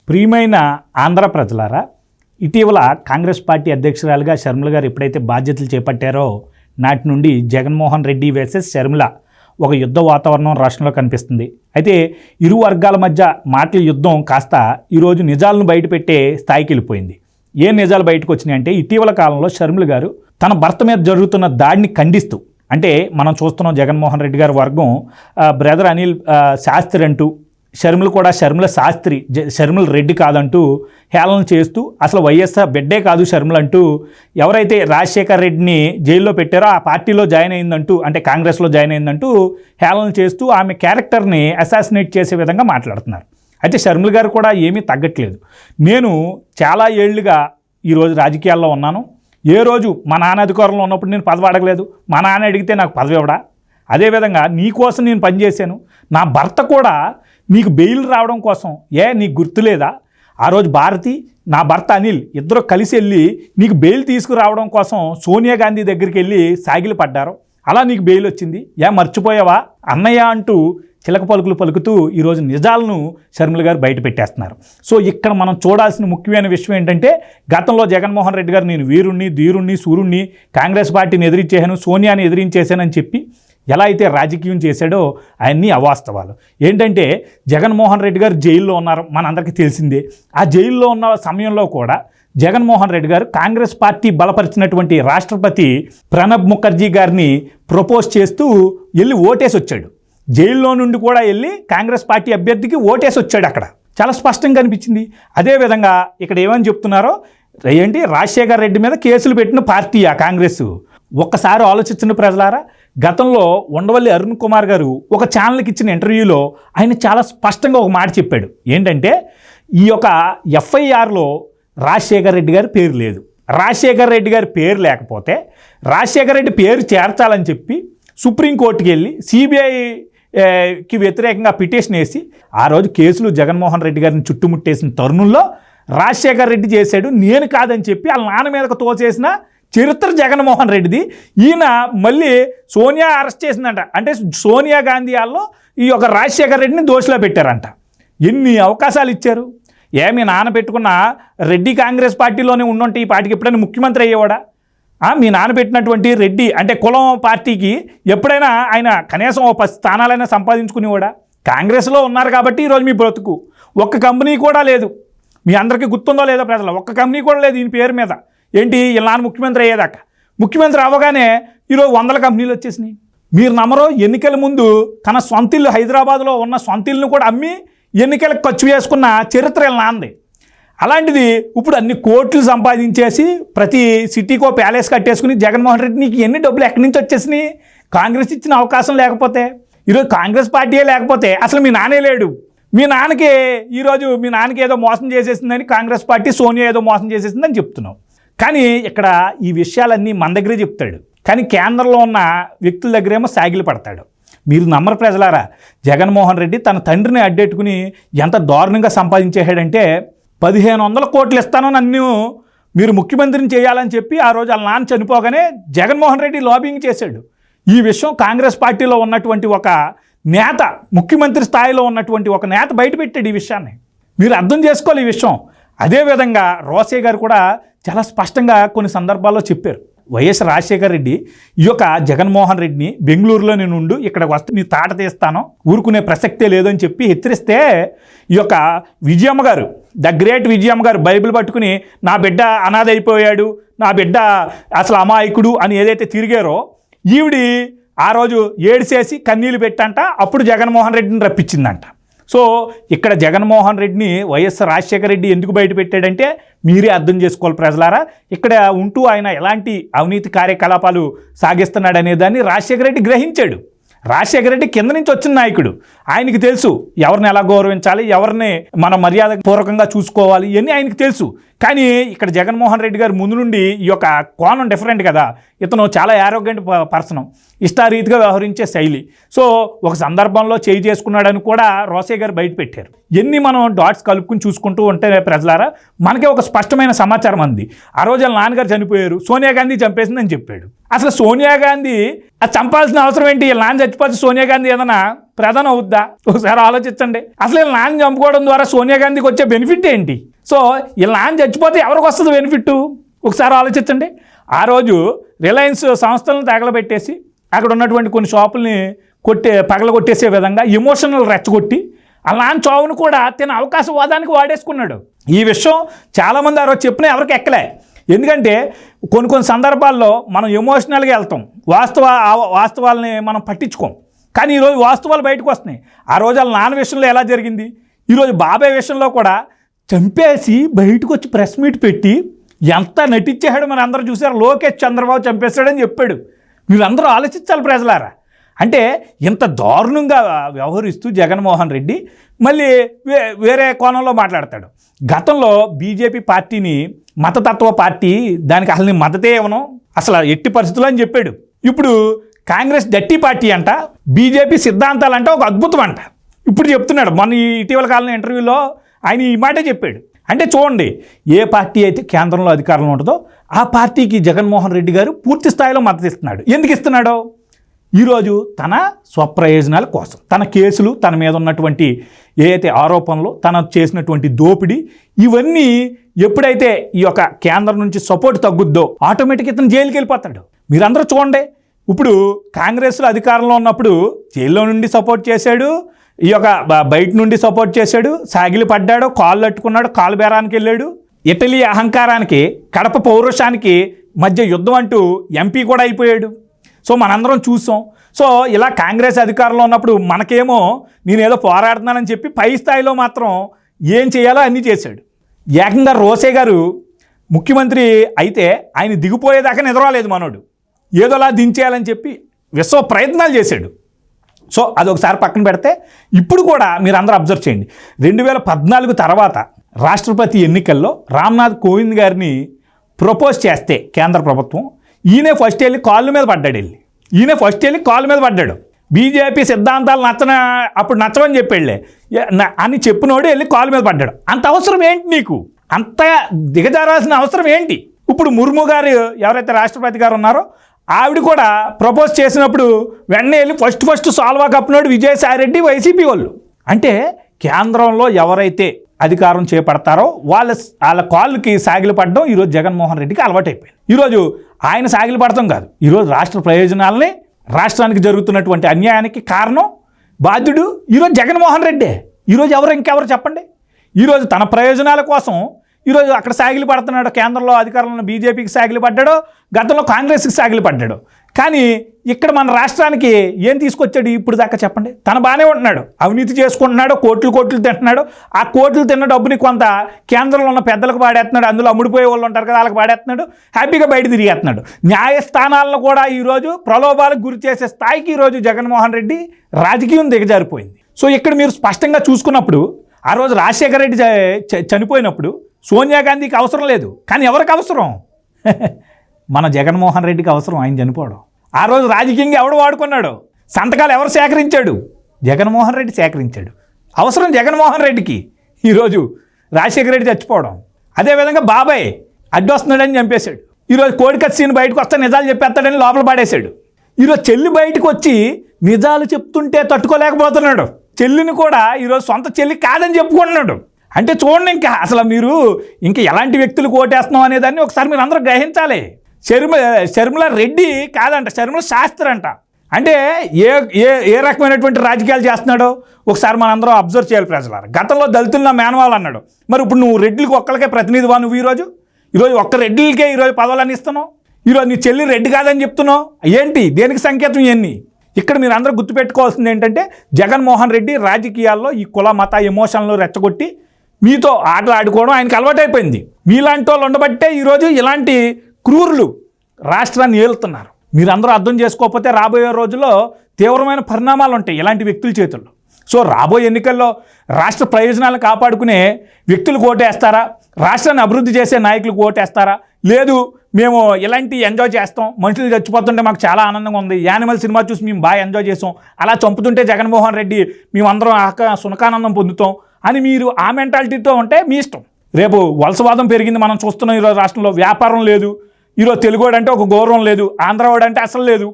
ప్రియమైన ఆంధ్ర ప్రజలారా, ఇటీవల కాంగ్రెస్ పార్టీ అధ్యక్షురాలుగా షర్మిల గారు ఎప్పుడైతే బాధ్యతలు చేపట్టారో నాటి నుండి జగన్మోహన్ రెడ్డి వర్సెస్ షర్మిల ఒక యుద్ధ వాతావరణం రాష్ట్రంలో కనిపిస్తుంది. అయితే ఇరు వర్గాల మధ్య మాటల యుద్ధం కాస్త ఈరోజు నిజాలను బయటపెట్టే స్థాయికి వెళ్ళిపోయింది. ఏం నిజాలు బయటకు వచ్చినాయి అంటే, ఇటీవల కాలంలో షర్మిల గారు తన భర్త మీద జరుగుతున్న దాడిని ఖండిస్తూ, అంటే మనం చూస్తున్నాం జగన్మోహన్ రెడ్డి గారి వర్గం బ్రదర్ అనిల్ శాస్త్రి అంటూ, షర్మిల కూడా షర్మిల శాస్త్రి, షర్మిల రెడ్డి కాదంటూ హేళన చేస్తూ, అసలు వైఎస్ఆర్ బిడ్డే కాదు షర్మిల అంటూ, ఎవరైతే రాజశేఖర్ రెడ్డిని జైల్లో పెట్టారో ఆ పార్టీలో జాయిన్ అయిందంటూ, అంటే కాంగ్రెస్లో జాయిన్ అయిందంటూ హేళన చేస్తూ ఆమె క్యారెక్టర్ని అసాసినేట్ చేసే విధంగా మాట్లాడుతున్నారు. అయితే షర్మిల గారు కూడా ఏమీ తగ్గట్లేదు. నేను చాలా ఏళ్లుగా ఈరోజు రాజకీయాల్లో ఉన్నాను. ఏ రోజు మా నాన్న అధికారంలో ఉన్నప్పుడు నేను పదవి అడగలేదు. మా నాన్న అడిగితే నాకు పదవి ఇవ్వడా? అదేవిధంగా నీ కోసం నేను పనిచేశాను. నా భర్త కూడా నీకు బెయిల్ రావడం కోసం, నీకు గుర్తులేదా? ఆ రోజు భారతి, నా భర్త అనిల్ ఇద్దరు కలిసి వెళ్ళి నీకు బెయిల్ తీసుకురావడం కోసం సోనియా గాంధీ దగ్గరికి వెళ్ళి సాగిలి పడ్డారు. అలా నీకు బెయిల్ వచ్చింది. మర్చిపోయావా అన్నయ్య అంటూ చిలక పలుకులు పలుకుతూ ఈరోజు నిజాలను షర్మిల గారు బయట పెట్టేస్తున్నారు. సో ఇక్కడ మనం చూడాల్సిన ముఖ్యమైన విషయం ఏంటంటే, గతంలో జగన్మోహన్ రెడ్డి గారు నేను వీరుణ్ణి, ధీరుణ్ణి, సూర్యుణ్ణి, కాంగ్రెస్ పార్టీని ఎదిరించేశాను, సోనియాని ఎదిరించేశానని చెప్పి ఎలా అయితే రాజకీయం చేశాడో అవన్నీ అవాస్తవాలు. ఏంటంటే, జగన్మోహన్ రెడ్డి గారు జైల్లో ఉన్నారు, మనందరికీ తెలిసిందే. ఆ జైల్లో ఉన్న సమయంలో కూడా జగన్మోహన్ రెడ్డి గారు కాంగ్రెస్ పార్టీ బలపరిచినటువంటి రాష్ట్రపతి ప్రణబ్ ముఖర్జీ గారిని ప్రపోజ్ చేస్తూ వెళ్ళి ఓటేసి వచ్చాడు. జైల్లో నుండి కూడా వెళ్ళి కాంగ్రెస్ పార్టీ అభ్యర్థికి ఓటేసి వచ్చాడు. అక్కడ చాలా స్పష్టంగా కనిపించింది. అదేవిధంగా ఇక్కడ ఏమని చెప్తున్నారో, రాజశేఖర్ రెడ్డి మీద కేసులు పెట్టిన పార్టీ ఆ కాంగ్రెస్. ఒక్కసారి ఆలోచించిన ప్రజలారా, గతంలో ఉండవల్లి అరుణ్ కుమార్ గారు ఒక ఛానల్కి ఇచ్చిన ఇంటర్వ్యూలో ఆయన చాలా స్పష్టంగా ఒక మాట చెప్పాడు. ఏంటంటే, ఈ యొక్క ఎఫ్ఐఆర్లో రాజశేఖర్ రెడ్డి గారి పేరు లేదు. రాజశేఖర్ రెడ్డి గారి పేరు లేకపోతే రాజశేఖర్ రెడ్డి పేరు చేర్చాలని చెప్పి సుప్రీంకోర్టుకి వెళ్ళి సిబిఐకి వ్యతిరేకంగా పిటిషన్ వేసి ఆ రోజు కేసులు జగన్మోహన్ రెడ్డి గారిని చుట్టుముట్టేసిన తరుణంలో రాజశేఖర్ రెడ్డి చేశాడు, నేను కాదని చెప్పి వాళ్ళ నాన్న మీదకు తోచేసిన చరిత్ర జగన్మోహన్ రెడ్డిది. ఈయన మళ్ళీ సోనియా అరెస్ట్ చేసిందంట. అంటే సోనియా గాంధీ వాళ్ళు ఈ యొక్క రాజశేఖర్ రెడ్డిని దోషిలో పెట్టారంట. ఎన్ని అవకాశాలు ఇచ్చారు? మీ నాన్న పెట్టుకున్న రెడ్డి కాంగ్రెస్ పార్టీలోనే ఉండుంటే ఈ పార్టీకి ఎప్పుడైనా ముఖ్యమంత్రి అయ్యేవాడా? మీ నాన్న పెట్టినటువంటి రెడ్డి అంటే కులం పార్టీకి ఎప్పుడైనా ఆయన కనీసం 10 స్థానాలైనా సంపాదించుకునేవాడా? కాంగ్రెస్లో ఉన్నారు కాబట్టి ఈరోజు మీ బ్రతుకు. ఒక్క కంపెనీ కూడా లేదు. మీ అందరికీ గుర్తుందో లేదో ప్రజలు, ఒక్క కంపెనీ కూడా లేదు ఈయన పేరు మీద. వీళ్ళ నాన్న ముఖ్యమంత్రి అయ్యేదాకా. ముఖ్యమంత్రి అవ్వగానే ఈరోజు 100 కంపెనీలు వచ్చేసినాయి. మీరు నమ్మరో, ఎన్నికల ముందు తన సొంత ఇల్లు హైదరాబాద్లో ఉన్న సొంత ఇల్లును కూడా అమ్మి ఎన్నికలకు ఖర్చు చేసుకున్న చరిత్ర వీళ్ళ నాన్నది. అలాంటిది ఇప్పుడు అన్ని కోట్లు సంపాదించేసి ప్రతి సిటీకో ప్యాలెస్ కట్టేసుకుని జగన్మోహన్ రెడ్డి నీకు ఎన్ని డబ్బులు ఎక్కడి నుంచి వచ్చేసినాయి? కాంగ్రెస్ ఇచ్చిన అవకాశం లేకపోతే, ఈరోజు కాంగ్రెస్ పార్టీయే లేకపోతే అసలు మీ నాన్నే లేడు. మీ నాన్నకి ఈరోజు మీ నాన్నకి ఏదో మోసం చేసేసిందని కాంగ్రెస్ పార్టీ, సోనియా ఏదో మోసం చేసేసిందని చెప్తున్నావు. కానీ ఇక్కడ ఈ విషయాలన్నీ మన దగ్గరే చెప్తాడు, కానీ కేంద్రంలో ఉన్న వ్యక్తుల దగ్గరేమో సాగిలి పడతాడు. మీరు నమ్మరు ప్రజలారా, జగన్మోహన్ రెడ్డి తన తండ్రిని అడ్డెట్టుకుని ఎంత దారుణంగా సంపాదించేశాడంటే, 1500 కోట్లు ఇస్తాను నన్ను మీరు ముఖ్యమంత్రిని చేయాలని చెప్పి ఆ రోజు వాళ్ళ నాన్న చనిపోగానే జగన్మోహన్ రెడ్డి లాబింగ్ చేశాడు. ఈ విషయం కాంగ్రెస్ పార్టీలో ఉన్నటువంటి ఒక నేత, ముఖ్యమంత్రి స్థాయిలో ఉన్నటువంటి ఒక నేత బయటపెట్టాడు ఈ విషయాన్ని. మీరు అర్థం చేసుకోవాలి ఈ విషయం. అదేవిధంగా రోసే గారు కూడా చాలా స్పష్టంగా కొన్ని సందర్భాల్లో చెప్పారు. వైఎస్ రాజశేఖర్ రెడ్డి ఈ యొక్క జగన్మోహన్ రెడ్డిని బెంగళూరులో నేను ఉండు, ఇక్కడికి వస్తే నీ తాట తీస్తాను, ఊరుకునే ప్రసక్తే లేదని చెప్పి హెచ్చరిస్తే, ఈ యొక్క విజయమ్మ గారు, ద గ్రేట్ విజయమ్మ గారు బైబిల్ పట్టుకుని నా బిడ్డ అనాథ అయిపోయాడు, నా బిడ్డ అసలు అమాయకుడు అని ఏదైతే తిరిగారో, ఈవిడి ఆ రోజు ఏడిసేసి కన్నీళ్ళు పెట్టంట. అప్పుడు జగన్మోహన్ రెడ్డిని రప్పించిందంట. సో ఇక్కడ జగన్మోహన్ రెడ్డిని వైఎస్ రాజశేఖర రెడ్డి ఎందుకు బయట పెట్టాడంటే మీరే అర్థం చేసుకోవాలి ప్రజలారా. ఇక్కడ ఉంటూ ఆయన ఎలాంటి అవినీతి కార్యకలాపాలు సాగిస్తున్నాడనే దాన్ని రాజశేఖర రెడ్డి గ్రహించాడు. రాజశేఖర రెడ్డి కింద నుంచి వచ్చిన నాయకుడు, ఆయనకి తెలుసు ఎవరిని ఎలా గౌరవించాలి, ఎవరిని మనం మర్యాద పూర్వకంగా చూసుకోవాలి, ఇవన్నీ ఆయనకి తెలుసు. కానీ ఇక్కడ జగన్మోహన్ రెడ్డి గారు ముందు నుండి ఈ యొక్క కోణం డిఫరెంట్ కదా. ఇతను చాలా యారోగెంట్ పర్సన్, ఇష్టారీతిగా వ్యవహరించే శైలి. సో ఒక సందర్భంలో చేయి చేసుకున్నాడని కూడా రోసే గారు బయట పెట్టారు. ఎన్ని మనం డాట్స్ కలుపుకుని చూసుకుంటూ ఉంటే ప్రజలారా, మనకే ఒక స్పష్టమైన సమాచారం అంది. ఆ రోజు వాళ్ళ నాన్నగారు చనిపోయారు, సోనియా గాంధీ చంపేసిందని చెప్పాడు. అసలు సోనియా గాంధీ అది చంపాల్సిన అవసరం ఏంటి? వీళ్ళ నాన్న చచ్చిపోతే సోనియా గాంధీ ఏదైనా ప్రధానం అవుద్దా? ఒకసారి ఆలోచించండి. అసలు వీళ్ళ నాన్న చంపుకోవడం ద్వారా సోనియా గాంధీకి వచ్చే బెనిఫిట్ ఏంటి? సో వీళ్ళ నాన్న చచ్చిపోతే ఎవరికి వస్తుంది బెనిఫిట్? ఒకసారి ఆలోచించండి. ఆ రోజు రిలయన్స్ సంస్థలను తగలబెట్టేసి అక్కడ ఉన్నటువంటి కొన్ని షాపుల్ని పగలగొట్టేసే విధంగా ఎమోషనల్ రెచ్చగొట్టి వాళ్ళ నాన్న చావును కూడా తిన అవకాశవాదానికి వాడేసుకున్నాడు. ఈ విషయం చాలామంది ఆ రోజు చెప్పినా ఎవరికి ఎక్కలే. ఎందుకంటే కొన్ని సందర్భాల్లో మనం ఎమోషనల్గా వెళ్తాం, వాస్తవాలని మనం పట్టించుకోం. కానీ ఈరోజు వాస్తవాలు బయటకు వస్తున్నాయి. ఆ రోజు వాళ్ళ నాన్న విషయంలో ఎలా జరిగింది, ఈరోజు బాబాయ్ విషయంలో కూడా చంపేసి బయటకు వచ్చి ప్రెస్ మీట్ పెట్టి ఎంత నటించాడు మన అందరూ చూసారు. లోకేష్ చంద్రబాబు చంపేశాడని చెప్పాడు. మీరందరూ ఆలోచించాలి ప్రజలారా. అంటే ఇంత దారుణంగా వ్యవహరిస్తూ జగన్మోహన్ రెడ్డి మళ్ళీ వేరే కోణంలో మాట్లాడతాడు. గతంలో బీజేపీ పార్టీని మతతత్వ పార్టీ, దానికి అసలు మద్దతే ఇవ్వను అసలు ఎట్టి పరిస్థితులు అని చెప్పాడు. ఇప్పుడు కాంగ్రెస్ డట్టి పార్టీ అంట, బీజేపీ సిద్ధాంతాలంట ఒక అద్భుతం అంట. ఇప్పుడు చెప్తున్నాడు. మొన్న ఇటీవల కాలంలో ఇంటర్వ్యూలో ఆయన ఈ మాటే చెప్పాడు. అంటే చూడండి, ఏ పార్టీ అయితే కేంద్రంలో అధికారంలో ఉంటుందో ఆ పార్టీకి జగన్మోహన్ రెడ్డి గారు పూర్తి స్థాయిలో మద్దతు ఇస్తున్నాడు. ఎందుకు ఇస్తున్నాడో, ఈరోజు తన స్వప్రయోజనాల కోసం, తన కేసులు, తన మీద ఉన్నటువంటి ఏదైతే ఆరోపణలు, తన చేసినటువంటి దోపిడీ, ఇవన్నీ ఎప్పుడైతే ఈ యొక్క కేంద్రం నుంచి సపోర్ట్ తగ్గుద్దో ఆటోమేటిక్ ఇతను జైలుకి వెళ్ళిపోతాడు. మీరందరూ చూడండి, ఇప్పుడు కాంగ్రెస్లో అధికారంలో ఉన్నప్పుడు జైల్లో నుండి సపోర్ట్ చేశాడు, ఈ యొక్క బయట నుండి సపోర్ట్ చేశాడు, సాగిలి పడ్డాడు, కాళ్ళు అట్టుకున్నాడు, కాలు బేరానికి వెళ్ళాడు. ఇటలీ అహంకారానికి, కడప పౌరుషానికి మధ్య యుద్ధం అంటూ ఎంపీ కూడా అయిపోయాడు. సో మనందరం చూసాం. సో ఇలా కాంగ్రెస్ అధికారంలో ఉన్నప్పుడు మనకేమో నేనేదో పోరాడుతున్నానని చెప్పి పై స్థాయిలో మాత్రం ఏం చేయాలో అన్నీ చేశాడు. ఏకంగా రోసే గారు ముఖ్యమంత్రి అయితే ఆయన దిగిపోయేదాకా నిద్రలేదు మనోడు. ఏదోలా దించేయాలని చెప్పి విశ్వ ప్రయత్నాలు చేశాడు. సో అదొకసారి పక్కన పెడితే ఇప్పుడు కూడా మీరు అందరూ అబ్జర్వ్ చేయండి. 2014 తర్వాత రాష్ట్రపతి ఎన్నికల్లో రామ్నాథ్ కోవింద్ గారిని ప్రపోజ్ చేస్తే కేంద్ర ప్రభుత్వం, ఈయనే ఫస్ట్ వెళ్ళి కాళ్ళ మీద పడ్డాడు. బీజేపీ సిద్ధాంతాలు అప్పుడు నచ్చవని చెప్పాడులే అని చెప్పినోడు వెళ్ళి కాళ్ళ మీద పడ్డాడు. అంత అవసరం ఏంటి నీకు? అంత దిగజారాల్సిన అవసరం ఏంటి? ఇప్పుడు ముర్ము గారు ఎవరైతే రాష్ట్రపతి గారు ఉన్నారో ఆవిడ కూడా ప్రపోజ్ చేసినప్పుడు వెంటనే వెళ్ళి ఫస్ట్ సాల్వా కప్పినోడు విజయసాయిరెడ్డి, వైసీపీ వాళ్ళు. అంటే కేంద్రంలో ఎవరైతే అధికారం చేపడతారో వాళ్ళ కాళ్ళకి సాగిలు పడడం ఈరోజు జగన్మోహన్ రెడ్డికి అలవాటైపోయింది. ఈరోజు ఆయన సాగిలు పడటం కాదు, ఈరోజు రాష్ట్ర ప్రయోజనాలని, రాష్ట్రానికి జరుగుతున్నటువంటి అన్యాయానికి కారణం, బాధ్యుడు ఈరోజు జగన్మోహన్ రెడ్డే. ఈరోజు ఇంకెవరు చెప్పండి? ఈరోజు తన ప్రయోజనాల కోసం ఈరోజు అక్కడ సాగిలి పడుతున్నాడు. కేంద్రంలో అధికారంలో బీజేపీకి సాగిలి పడ్డాడు, గతంలో కాంగ్రెస్కి సాగిలి పడ్డాడు. కానీ ఇక్కడ మన రాష్ట్రానికి ఏం తీసుకొచ్చాడు ఇప్పుడు దాకా చెప్పండి? తను బాగానే ఉంటున్నాడు, అవినీతి చేసుకుంటున్నాడు, కోట్లు తింటున్నాడు. ఆ కోట్లు తిన్న డబ్బుని కొంత కేంద్రంలో ఉన్న పెద్దలకు పాడేస్తున్నాడు, అందులో అమ్ముడిపోయే వాళ్ళు ఉంటారు కదా, వాళ్ళకి పాడేస్తున్నాడు, హ్యాపీగా బయట తిరిగేస్తున్నాడు. న్యాయస్థానాలను కూడా ఈరోజు ప్రలోభాలకు గురి చేసే స్థాయికి ఈరోజు జగన్మోహన్ రెడ్డి రాజకీయం దిగజారిపోయింది. సో ఇక్కడ మీరు స్పష్టంగా చూసుకున్నప్పుడు ఆ రోజు రాజశేఖర రెడ్డి చనిపోయినప్పుడు సోనియా గాంధీకి అవసరం లేదు, కానీ ఎవరికి అవసరం? మన జగన్మోహన్ రెడ్డికి అవసరం ఆయన చనిపోవడం. ఆ రోజు రాజకీయంగా ఎవడు వాడుకున్నాడు? సంతకాలు ఎవరు సేకరించాడు? జగన్మోహన్ రెడ్డి సేకరించాడు. అవసరం జగన్మోహన్ రెడ్డికి ఈరోజు రాజశేఖర రెడ్డి చచ్చిపోవడం. అదేవిధంగా బాబాయ్ అడ్డొస్తున్నాడని చంపేశాడు. ఈరోజు కోడికత్తి సీన్ బయటకు వస్తే నిజాలు చెప్పేస్తాడని లోపల పాడేశాడు. ఈరోజు చెల్లి బయటకు వచ్చి నిజాలు చెప్తుంటే తట్టుకోలేకపోతున్నాడు. చెల్లిని కూడా ఈరోజు సొంత చెల్లి కాదని చెప్పుకుంటున్నాడు. అంటే చూడండి, ఇంకా అసలు మీరు ఇంకా ఎలాంటి వ్యక్తులకు ఓటేస్తున్నాం అనేదాన్ని ఒకసారి మీరు అందరూ గ్రహించాలి. శర్మిల రెడ్డి కాదంట, శర్మిల శాస్త్రి అంట. అంటే ఏ రకమైనటువంటి రాజకీయాలు చేస్తున్నాడో ఒకసారి మనందరం అబ్జర్వ్ చేయాలి ప్రజలారా. గతంలో దళితుల్లో మేనవాళ్ళు అన్నాడు, మరి ఇప్పుడు నువ్వు రెడ్డిలకు ఒక్కరికే ప్రతినిధివా? నువ్వు ఈరోజు ఒక్క రెడ్డిలకే ఈరోజు పదవులని ఇస్తున్నావు. ఈరోజు నీ చెల్లి రెడ్డి కాదని చెప్తున్నావు. ఏంటి? దేనికి సంకేతం ఇవన్నీ? ఇక్కడ మీరు అందరూ గుర్తుపెట్టుకోవాల్సింది ఏంటంటే, జగన్మోహన్ రెడ్డి రాజకీయాల్లో ఈ కుల మత ఎమోషన్లు రెచ్చగొట్టి మీతో ఆటలు ఆడుకోవడం ఆయనకు అలవాటైపోయింది. మీలాంటి వాళ్ళు ఉండబట్టే ఈరోజు ఇలాంటి క్రూరులు రాష్ట్రాన్ని ఏలుతున్నారు. మీరందరూ అర్థం చేసుకోకపోతే రాబోయే రోజుల్లో తీవ్రమైన పరిణామాలు ఉంటాయి ఇలాంటి వ్యక్తుల చేతుల్లో. సో రాబోయే ఎన్నికల్లో రాష్ట్ర ప్రయోజనాలను కాపాడుకునే వ్యక్తులకు ఓటేస్తారా? రాష్ట్రాన్ని అభివృద్ధి చేసే నాయకులకు ఓటేస్తారా? లేదు మేము ఇలాంటి ఎంజాయ్ చేస్తాం, మనుషులు చచ్చిపోతుంటే మాకు చాలా ఆనందంగా ఉంది, యానిమల్ సినిమా చూసి మేము బాగా ఎంజాయ్ చేసాం, అలా చంపుతుంటే జగన్మోహన్ రెడ్డి మేమందరం సునకానందం పొందుతాం అని మీరు ఆ మెంటాలిటీతో ఉంటే మీ ఇష్టం. రేపు వలసవాదం పెరిగింది, మనం చూస్తున్నాం. ఈరోజు రాష్ట్రంలో వ్యాపారం లేదు, ఈరోజు తెలుగువాడు అంటే ఒక గౌరవం లేదు, ఆంధ్రవాడు అంటే అసలు లేదు.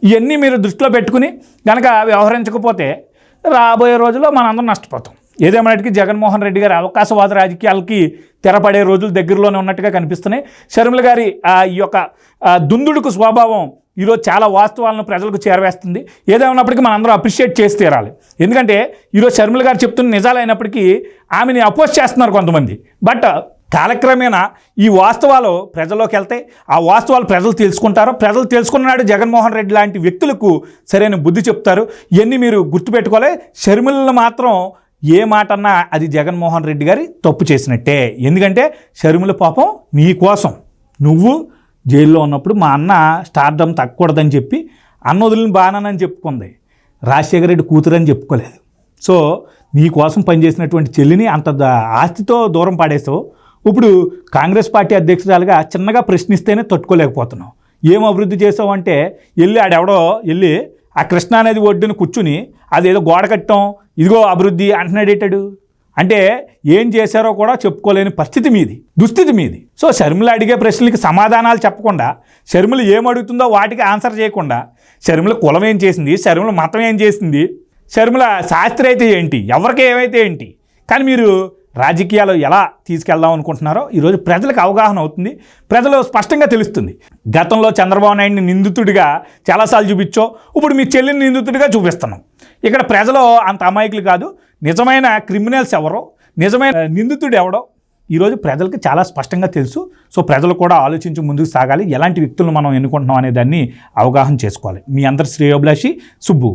ఇవన్నీ మీరు దృష్టిలో పెట్టుకుని కనుక వ్యవహరించకపోతే రాబోయే రోజుల్లో మనందరం నష్టపోతాం. ఏదేమైనటికీ జగన్మోహన్ రెడ్డి గారి అవకాశవాద రాజకీయాలకి తెరపడే రోజులు దగ్గరలోనే ఉన్నట్టుగా కనిపిస్తున్నాయి. షర్మిల గారి ఈ యొక్క దుందుడుకు స్వభావం ఈరోజు చాలా వాస్తవాలను ప్రజలకు చేరవేస్తుంది. ఏదేమైనప్పటికీ మనందరం అప్రిషియేట్ చేసి తీరాలి. ఎందుకంటే ఈరోజు షర్మిల గారు చెప్తున్న నిజాలైనప్పటికీ ఆమెని అపోజ్ చేస్తున్నారు కొంతమంది. బట్ కాలక్రమేణా ఈ వాస్తవాలు ప్రజల్లోకి వెళ్తాయి. ఆ వాస్తవాలు ప్రజలు తెలుసుకుంటారు. ప్రజలు తెలుసుకున్నాడు జగన్మోహన్ రెడ్డి లాంటి వ్యక్తులకు సరైన బుద్ధి చెప్తారు. ఇవన్నీ మీరు గుర్తుపెట్టుకోవాలి. షర్మిలను మాత్రం ఏ మాట అన్నా అది జగన్మోహన్ రెడ్డి గారి తప్పు చేసినట్టే. ఎందుకంటే షర్మిల పాపం నీ కోసం నువ్వు జైల్లో ఉన్నప్పుడు మా అన్న స్టార్డమ్ తగ్గకూడదని చెప్పి అన్న వదిలిన బాణానని చెప్పుకుంది. రాజశేఖర రెడ్డి కూతురని చెప్పుకోలేదు. సో నీ కోసం పనిచేసినటువంటి చెల్లిని అంత ఆస్తితో దూరం పాడేసావు. ఇప్పుడు కాంగ్రెస్ పార్టీ అధ్యక్షురాలుగా చిన్నగా ప్రశ్నిస్తేనే తట్టుకోలేకపోతున్నావు. ఏం అభివృద్ధి చేసావు అంటే ఆడెవడో వెళ్ళి ఆ కృష్ణానది ఒడ్డున కూర్చుని అదేదో గోడ కట్టడం ఇదిగో అభివృద్ధి అంటున్నాడేటాడు. అంటే ఏం చేశారో కూడా చెప్పుకోలేని పరిస్థితి మీది, దుస్థితి మీది. సో షర్మిల అడిగే ప్రశ్నలకి సమాధానాలు చెప్పకుండా, షర్మిల ఏం అడుగుతుందో వాటికి ఆన్సర్ చేయకుండా, షర్మిల కులం ఏం చేసింది, షర్మిల మతం ఏం చేసింది, షర్మిల శాస్త్రి అయితే ఏంటి, ఎవరికి ఏమైతే ఏంటి, కానీ మీరు రాజకీయాలు ఎలా తీసుకెళ్దాం అనుకుంటున్నారో ఈరోజు ప్రజలకు అవగాహన అవుతుంది. ప్రజలు స్పష్టంగా తెలుస్తుంది. గతంలో చంద్రబాబు నాయుడిని నిందితుడిగా చాలాసార్లు చూపించో, ఇప్పుడు మీ చెల్లిని నిందితుడిగా చూపిస్తున్నాం. ఇక్కడ ప్రజలు అంత అమాయకులు కాదు. నిజమైన క్రిమినల్స్ ఎవరో, నిజమైన నిందితుడు ఎవడో ఈరోజు ప్రజలకు చాలా స్పష్టంగా తెలుసు. సో ప్రజలు కూడా ఆలోచించి ముందుకు సాగాలి. ఎలాంటి వ్యక్తులను మనం ఎన్నుకుంటున్నాం అనే దాన్ని అవగాహన చేసుకోవాలి. మీ అందరి శ్రేయోభిలాషి సుబ్బు.